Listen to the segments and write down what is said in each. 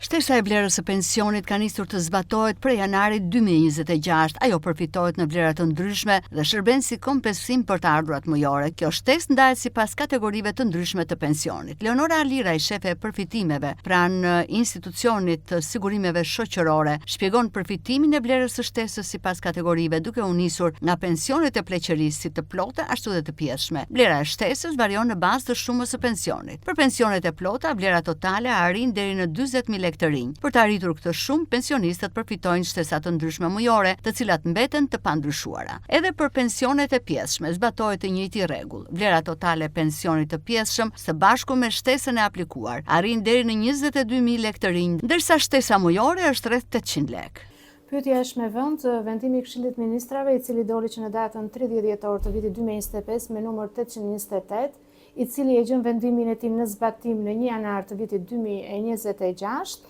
Shtesa e vlerës së pensionit ka nisur të zbatohet prej janarit 2026. Ajo përfitohet në vlera të ndryshme dhe shërben si kompensim për të ardhurat mujore. Kjo shtesë ndahet sipas kategorive të ndryshme të pensionit. Leonora Aliraj, shefe e përfitimeve pranë institucionit të sigurimeve shoqërore, shpjegon përfitimin e vlerës së shtesës sipas kategorive, duke u nisur nga pensionet e pleqërisë si të plota ashtu dhe të pjesshme. Vlera e shtesës varion në bazë të shumës së pensionit. Për pensionet e plota, vlera totale arrin deri në 40.000 lekë të rinj. Për të arritur këtë shumë, pensionistët përfitojnë shtesa të ndryshme mujore, të cilat mbeten të pandryshuara. Edhe për pensionet e pjesshme zbatohet të njëjti rregull. Vlera totale e pensionit të pjesshëm së bashku me shtesën e aplikuar arrin deri në 22.000 lekë të rinj, ndërsa shtesa mujore është rreth 800 lekë. Pyetja është me vend vendimi i Këshillit Ministrave, i cili doli që në datën 30 dhjetor të vitit 2025 me numër 828, i cili e gjën vendimin e tij në zbatim në 1 janar të vitit 2026,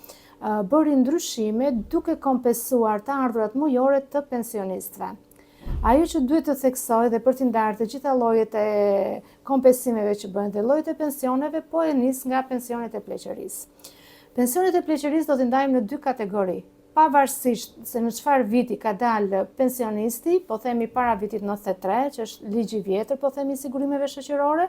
bëri ndryshime duke kompensuar të ardhurat mujore të pensionistëve. Ajo që duhet të theksoj dhe për të ndarë të gjitha llojet e kompensimeve që bëhen dhe llojet e pensioneve, po e nis nga pensionet e pleqërisë. Pensionet e pleqërisë do t'i ndajmë në 2 kategori. Pavarësisht se në çfarë viti ka dalë pensionisti, po themi para vitit 93, që është ligji i vjetër, po themi sigurimeve shoqërore,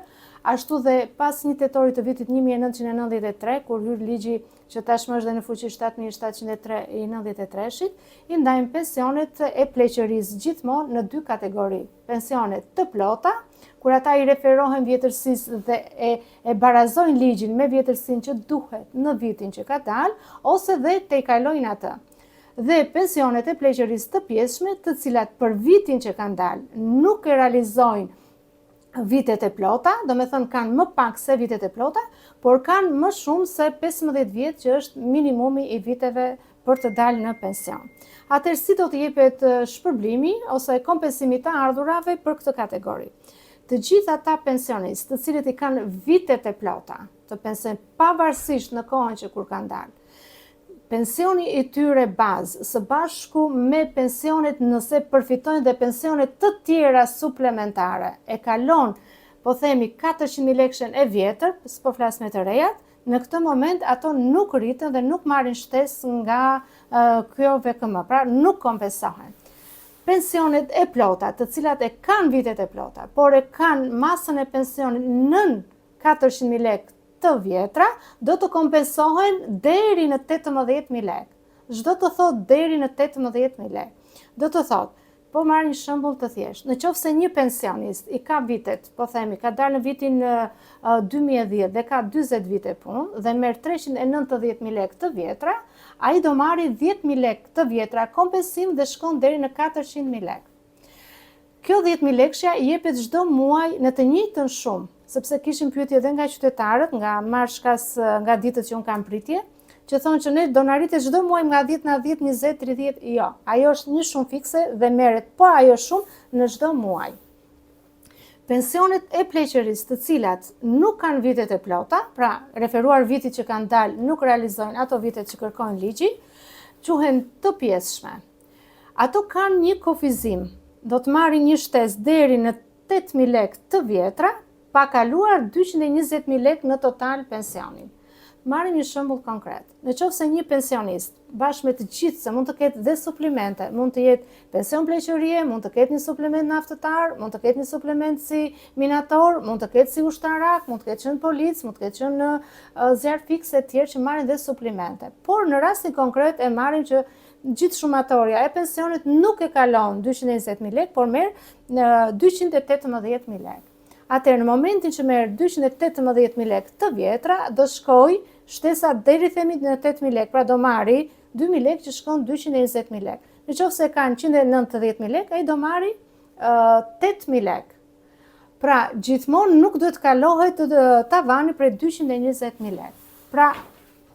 ashtu dhe pas 1 tetorit të vitit 1993, kur hyr ligji që tashmë është dhe në fuqi 7703 i 93-shit, i ndajmë pensionet e pleqërisë gjithmonë në 2 kategori. Pensionet të plota, kur ata i referohen vjetërsisë dhe e barazojnë ligjin me vjetërsinë që duhet në vitin që ka dalë, ose dhe te i kalojnë atë. Dhe pensionet e pleqërisë të pjesshme, të cilat për vitin që kanë dalë nuk e realizojnë vitet e plota, do me thënë kanë më pak se vitet e plota, por kanë më shumë se 15 vjet që është minimumi i viteve për të dalë në pension. Atëherë si do të jepet shpërblimi ose kompensimi të ardhurave për këtë kategori? Të gjithë ata pensionistë të cilët i kanë vitet e plota të pensionit pavarësisht në kohën që kur kanë dalë, pensioni i tyre bazë së bashku me pensionet nëse përfitojnë dhe pensionet të tjera suplementare e kalon, po themi 400.000 lekëshen e vjetër, s'po flas me të rejat, në këtë moment ato nuk rritën dhe nuk marrin shtesë nga kjo VKM, pra nuk kompensohen. Pensionet e plota, të cilat e kanë vitet e plota, por e kanë masën e pensionit nën 400.000 lekë të vjetra, do të kompensohen deri në 18.000 lekë. Çdo të thot deri në 18.000 lekë. Do të thot, po marr një shembull të thjeshtë. Në qoftë se një pensionist i ka vitet, po themi, ka dalë në vitin 2010 dhe ka 40 vite punë dhe merr 390.000 lekë të vjetra, ai do marrë 10.000 lekë të vjetra kompensim dhe shkon deri në 400.000 lekë. Kjo 10.000 lekëshja i jepet çdo muaj në të njëjtën shumë, sepse kishim pyetje edhe nga qytetarët, nga marshkas, nga ditët që unë kam pritje, që thonë që ne do na rritet çdo muaj nga 10 në 10, 20, 30, jo. Ajo është një shumë fikse dhe merret po ajo shumë në çdo muaj. Pensionet e pleqërisë të cilat nuk kanë vitet e plota, pra referuar vitit që kanë dalë, nuk realizojnë ato vitet që kërkojnë ligji, quhen të pjesshme. Ato kanë një kufizim, do të marrin një shtesë deri në 8.000 lekë të vjetra, pa kaluar 220.000 lekë në total pensionin. Marrim një shembull konkret. Në qoftë se një pensionist, bashkë me të gjithë, se mund të ketë dhe suplimente, mund të jetë pension pleqërie, mund të ketë një suplement naftëtar, mund të ketë një suplement si minator, mund të ketë si ushtarak, mund të ketë qenë policë, mund të ketë qenë zjarr fikse të tjerë që marrin dhe suplimente. Por në rastin konkret e marrim që gjithë shumatorja e pensionit nuk e kalon 220.000 lekë, por merr 218.000 lekë. Atëherë në momentin që merr 218.000 lekë të vjetra, do shkoj shtesa deri themi në 8.000 lekë, pra do marri 2.000 lekë që shkon 220.000 lekë. Në qoftë se kanë 190.000 lekë, ai do marri 8.000 lekë. Pra gjithmonë nuk duhet kalohet tavani prej 220.000 lekë. Pra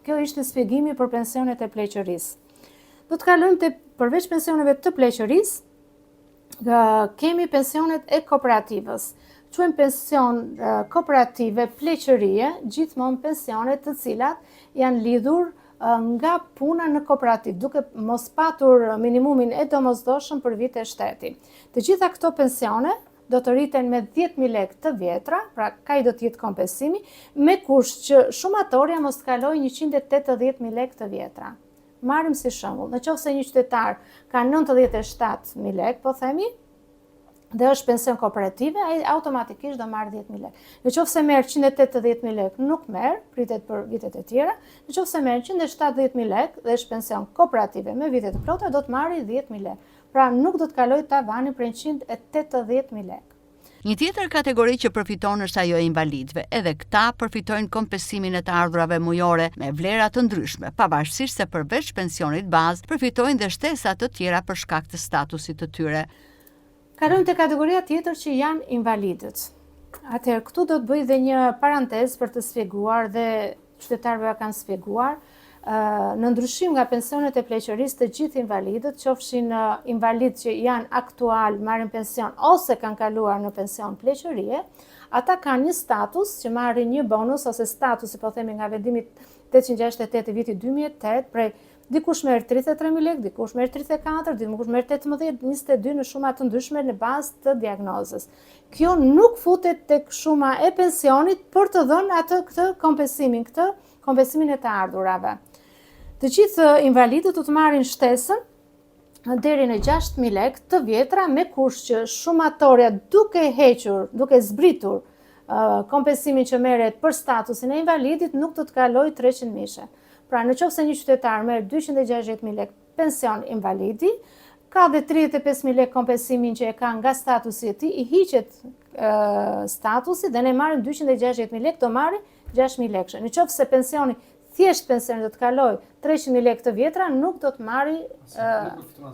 kjo ishte shpjegimi për pensionet e pleqërisë. Do të kalojmë te përveç pensioneve të pleqërisë, kemi pensionet e kooperativës. Quhen pension kooperative pleqërie, gjithmonë pensionet të cilat janë lidhur nga puna në kooperativë, duke mos patur minimumin e domosdoshëm për vite shteti. Të gjitha këto pensione do të rriten me 10.000 lekë të vjetra, pra ka i do të jetë kompensimi, me kusht që shumatorja mos të kaloj 180.000 lekë të vjetra. Marrim si shembull, në qoftë se një qytetar ka 97.000 lekë, po themi, dhe është pension kooperative, ai automatikisht do marrë 10.000 lekë. Në qoftë se merr 180.000 lekë, nuk merr, pritet për vitet e tjera. Në qoftë se merr 170.000 lekë dhe është pension kooperative me vite të plota, do të marrë 10.000 lekë. Pra nuk do të kaloj tavanin për 180.000 lekë. Një tjetër kategori që përfiton është ajo e invalidëve. Edhe këta përfitojnë kompensimin e të ardhurave mujore me vlera të ndryshme, pavarësisht se përveç pensionit bazë përfitojnë dhe shtesa të tjera për shkak të statusit të tyre. Kalojmë te kategoria tjetër që janë invalidët. Atëherë këtu do të bëj dhe një parantezë për të sqaruar dhe qytetarëve kanë sqaruar. Në ndryshim nga pensionet e pleqërisë, të gjithë invalidët, qofshin invalid që janë aktual, marrin pension ose kanë kaluar në pension pleqërie, ata kanë një status që marrin një bonus ose statusi, po themi nga vendimi 868 i vitit 2008, prej dikush merr 33.000 lekë, dikush merr 34, dikush merr 18, 22 në shuma të ndryshme në bazë të diagnozës. Kjo nuk futet tek shuma e pensionit për të dhënë këtë kompensimin e të ardhurave. Të gjithë invalidët do të marrin shtesën deri në 6.000 lekë të vjetra, me kusht që shumatorja duke zbritur kompensimin që merret për statusin e invalidit, nuk do të kalojë 300 mijë. Pra në qoftë se një qytetar merr 260.000 lekë pension invalidi, ka dhe 35.000 lekë kompensimin që e ka nga statusi i tij, i hiqet statusi dhe ne marrim 260.000 lekë, do marrim 6.000 lekë. Në qoftë se pensioni thjesht pensioni do të kaloj 300.000 lekë të vjetra, nuk do të marri,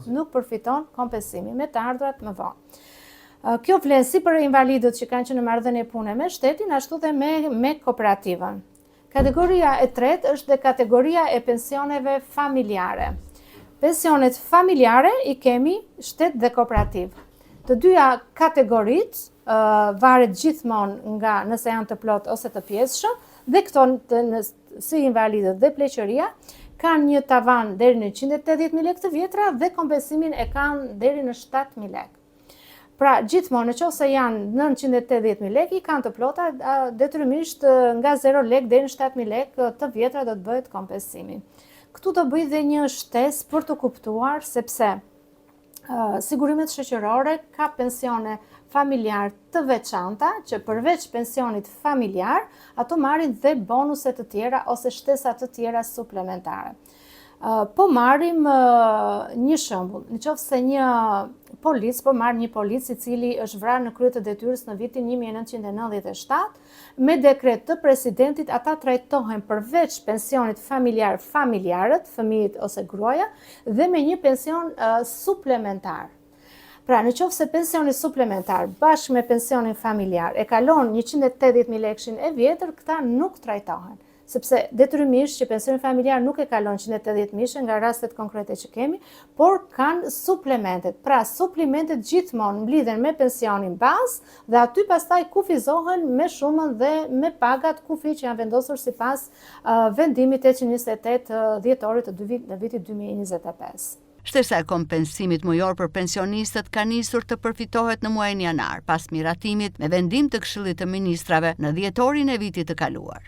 nuk përfiton kompensimin me të ardhurat më vonë. Kjo vlen si për invalidët që kanë qenë në marrëdhënie pune me shtetin, ashtu dhe me kooperativën. Kategoria e tretë është dhe kategoria e pensioneve familjare. Pensionet familjare i kemi shtet dhe kooperativ. Të dyja kategoritë varet gjithmonë nga nëse janë të plot ose të pjesëshëm, dhe këto si invalidët dhe pleqëria kanë një tavan deri në 180.000 lekë të vjetra dhe kompensimin e kanë deri në 7.000 lekë. Pra gjithmonë nëse janë në 180.000 lekë i kanë të plota, detyrimisht nga 0 lekë deri në 7.000 lekë të vjetra do të bëhet kompensimi. Këtu do bëj dhe një shtesë për të kuptuar sepse sigurimet shoqërore ka pensione familjar të veçanta, që përveç pensionit familjar, ato marrin dhe bonuse të tjera ose shtesa të tjera suplementare. Po marrim një shembull, nëse se një polic, po marr një polic i cili është vrarë në krye të detyrës në vitin 1997, me dekret të presidentit ata trajtohen përveç pensionit familjar familjarët, fëmijët ose gruaja, dhe me një pension suplementar. Pra, në qoftë se pensioni suplementar bashkë me pensionin familjar e kalon 180.000 lekë e vjetër, këta nuk trajtohen, sepse detyrimisht që pensioni familjar nuk e kalon 180.000 nga rastet konkrete që kemi, por kanë suplementet. Pra, suplimentet gjithmonë mblidhen me pensionin bazë dhe aty pastaj kufizohen me shumën dhe me pagat kufi që janë vendosur sipas vendimit 828 dhjetorit të vitit 2025. Shtesa e kompensimit mujor për pensionistët ka nisur të përfitohet në muajin janar, pas miratimit me vendim të Këshillit të Ministrave në dhjetorin e vitit të kaluar.